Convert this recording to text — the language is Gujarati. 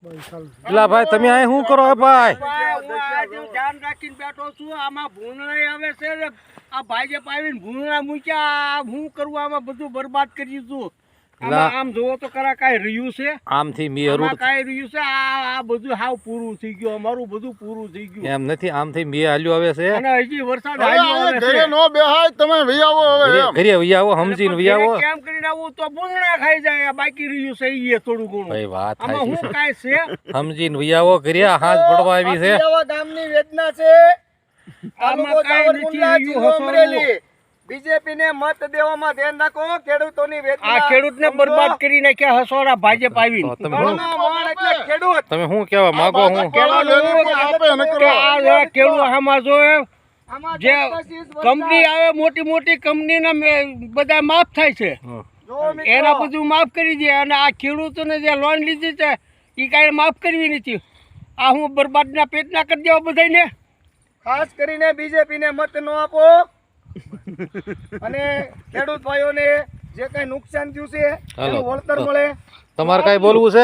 એલા ભાઈ તમે અહીં શું કરો ભાઈ? ધ્યાન રાખીને બેઠો છું. આમાં ભૂંગળા આવે છે ને, આ ભાજપ આવીને ભૂંગળા મૂક્યા. હું કરવું આમાં બધું બરબાદ કરી છું. આમ જોવો તો કરા કાંઈ રહ્યું છે? આમથી મેરું કાંઈ રહ્યું છે? આ બધું હાવ પૂરું થઈ ગયું. અમારું બધું પૂરું થઈ ગયું. એમ નથી, આમથી મે હાલ્યું આવે છે અને હજી વરસાદ હાલ્યો આવે છે. ઘરે નો બેહાય, તમે વહી આવો હવે. ઘરે વહી આવો, સમજીને વહી આવો. કેમ કરીને આવું તો ભૂંગળા ખાઈ જાય. બાકી રહ્યું છે એ થોડું ઘણું. ભાઈ વાત આમાં હું કાંઈ છે? સમજીને વહી આવો. ઘરે હાથ પડવા આવી છે. ગામની વેદના છે. આમાં કાંઈ નથી રહ્યું. અમરેલી બીજેપી ને મત દેવામાં ધ્યાન રાખો. ખેડૂતોની વેદના, આ ખેડૂતને બરબાદ કરી નાખ્યા હસોડા ભાજપ આવીને. તમે શું કહેવા માંગો? હું ખેડૂત આમાં જો જે કંપની આવે, મોટી મોટી કંપનીના બધા માફ થાય છે. એના બધું માફ કરી દે. અને આ ખેડૂતોને જે લોન લીધી છે એ કાંઈ માફ કરવી નથી. આ હું બરબાદના પેટના કરી દેવા બધાને. ખાસ કરીને બીજેપી ને મત ન આપો. અને ખેડૂત ભાઈઓને જે કઈ નુકસાન થયું છે એનું વળતર મળે. તમારે કઈ બોલવું છે?